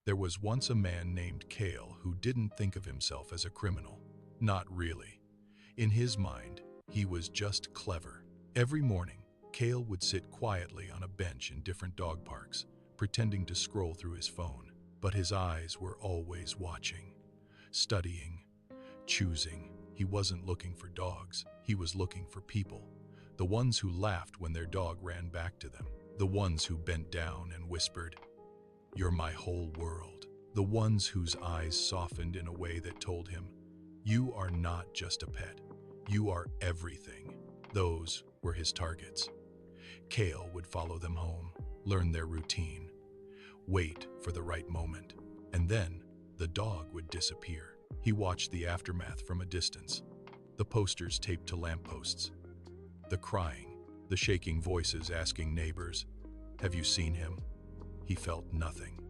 There was once a man named Kale who didn't think of himself as a criminal. Not really. In his mind, he was just clever. Every morning, Kale would sit quietly on a bench in different dog parks, pretending to scroll through his phone. But his eyes were always watching, studying, choosing. He wasn't looking for dogs. He was looking for people. The ones who laughed when their dog ran back to them. The ones who bent down and whispered, "You're my whole world." The ones whose eyes softened in a way that told him, "You are not just a pet. You are everything." Those were his targets. Kale would follow them home, learn their routine, wait for the right moment, and then the dog would disappear. He watched the aftermath from a distance. The posters taped to lampposts, the crying, the shaking voices asking neighbors, "Have you seen him?" He felt nothing.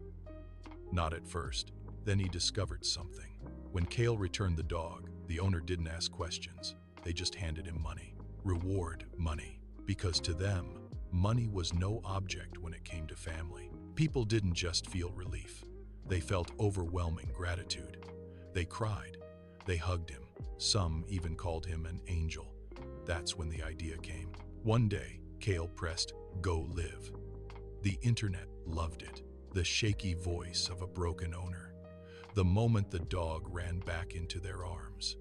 Not at first. Then he discovered something. When Kale returned the dog, the owner didn't ask questions. They just handed him money. Reward money. Because to them, money was no object when it came to family. People didn't just feel relief. They felt overwhelming gratitude. They cried. They hugged him. Some even called him an angel. That's when the idea came. One day, Kale pressed "Go live." The internet loved it. The shaky voice of a broken owner. The moment the dog ran back into their arms.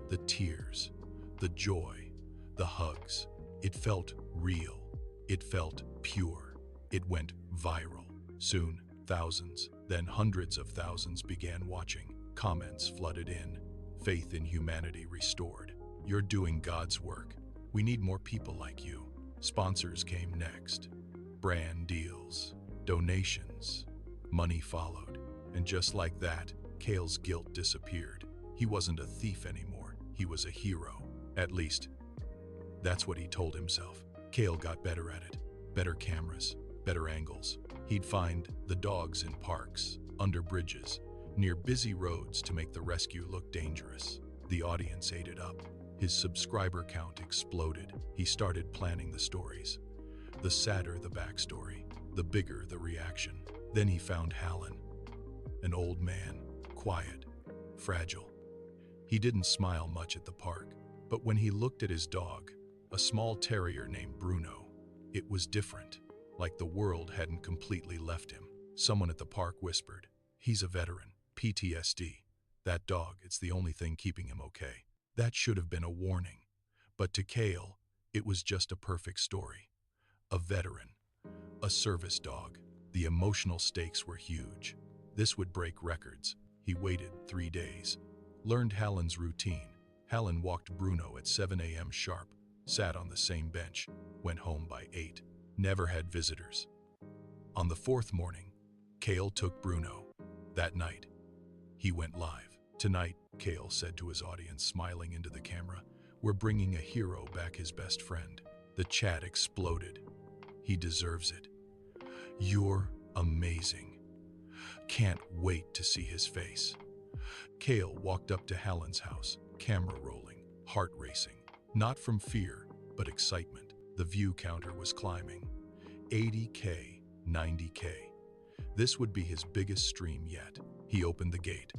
The tears, the joy, the hugs. It felt real. It felt pure. It went viral. Soon, thousands, then hundreds of thousands began watching. Comments flooded in. Faith in humanity restored. "You're doing God's work. We need more people like you." Sponsors came next. Brand deals, donations, money followed. And just like that, Kale's guilt disappeared. He wasn't a thief anymore. He was a hero. At least, that's what he told himself. Kale got better at it. Better cameras, better angles. He'd find the dogs in parks, under bridges, near busy roads to make the rescue look dangerous. The audience ate it up. His subscriber count exploded. He started planning the stories. The sadder the backstory, the bigger the reaction. Then he found Hallon, an old man, quiet, fragile. He didn't smile much at the park, but when he looked at his dog, a small terrier named Bruno, it was different, like the world hadn't completely left him. Someone at the park whispered, "He's a veteran, PTSD. That dog, it's the only thing keeping him okay." That should have been a warning, but to Kale, it was just a perfect story. A veteran, a service dog. The emotional stakes were huge. This would break records. He waited 3 days, learned Hallon's routine. Hallon walked Bruno at 7 a.m. sharp, sat on the same bench, went home by 8, never had visitors. On the 4th morning, Kale took Bruno. That night, he went live. "Tonight," Kale said to his audience, smiling into the camera, "we're bringing a hero back, his best friend." The chat exploded. "He deserves it. You're amazing. Can't wait to see his face." Kale walked up to Hallon's house, camera rolling, heart racing. Not from fear, but excitement. The view counter was climbing. 80K, 90K. This would be his biggest stream yet. He opened the gate.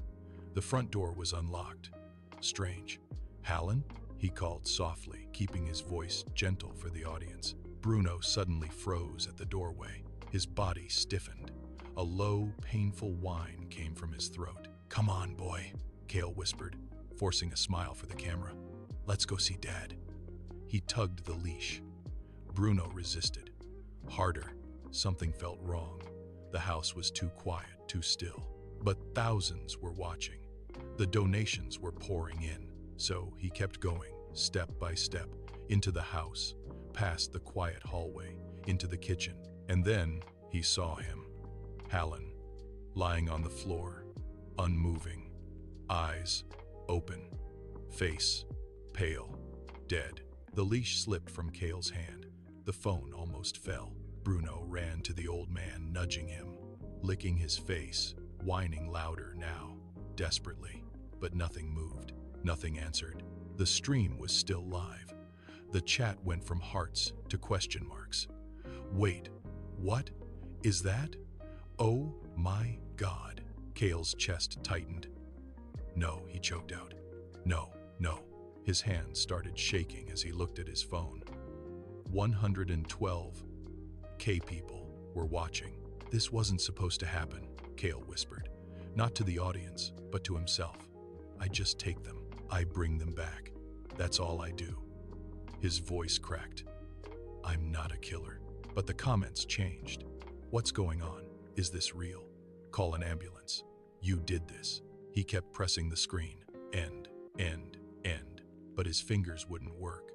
The front door was unlocked. Strange. "Hallon?" he called softly, keeping his voice gentle for the audience. Bruno suddenly froze at the doorway. His body stiffened. A low, painful whine came from his throat. "Come on, boy," Kale whispered, forcing a smile for the camera. "Let's go see Dad." He tugged the leash. Bruno resisted. Harder. Something felt wrong. The house was too quiet, too still. But thousands were watching. The donations were pouring in. So he kept going, step by step, into the house, past the quiet hallway, into the kitchen. And then he saw him. Hallon, lying on the floor, unmoving, eyes open, face pale, dead. The leash slipped from Kale's hand. The phone almost fell. Bruno ran to the old man, nudging him, licking his face, whining louder now, desperately. But nothing moved. Nothing answered. The stream was still live. The chat went from hearts to question marks. "Wait, what? Is that? Oh my God." Kale's chest tightened. "No," he choked out. "No, no." His hands started shaking as he looked at his phone. 112 K people were watching. "This wasn't supposed to happen," Kale whispered. Not to the audience, but to himself. "I just take them. I bring them back. That's all I do." His voice cracked. "I'm not a killer." But the comments changed. "What's going on? Is this real? Call an ambulance. You did this." He kept pressing the screen. End, end, end. But his fingers wouldn't work.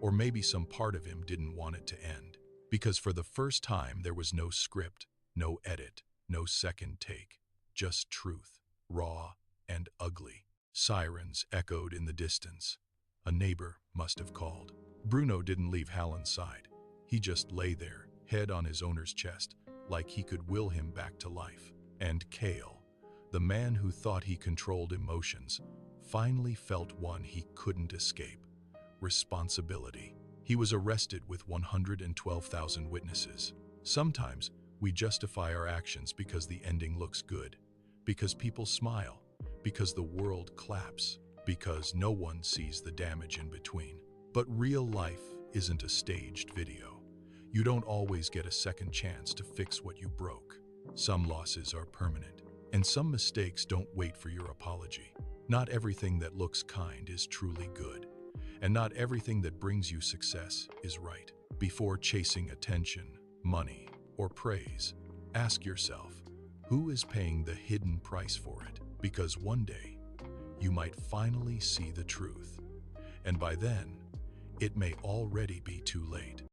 Or maybe some part of him didn't want it to end. Because for the first time there was no script, no edit, no second take. Just truth, raw and ugly. Sirens echoed in the distance. A neighbor must have called. Bruno didn't leave Hallon's side. He just lay there, head on his owner's chest, like he could will him back to life. And Kale, the man who thought he controlled emotions, finally felt one he couldn't escape: responsibility. He was arrested with 112,000 witnesses. Sometimes we justify our actions because the ending looks good, because people smile, because the world claps, because no one sees the damage in between. But real life isn't a staged video. You don't always get a second chance to fix what you broke. Some losses are permanent, and some mistakes don't wait for your apology. Not everything that looks kind is truly good, and not everything that brings you success is right. Before chasing attention, money, or praise, ask yourself, who is paying the hidden price for it? Because one day, you might finally see the truth, and by then, it may already be too late.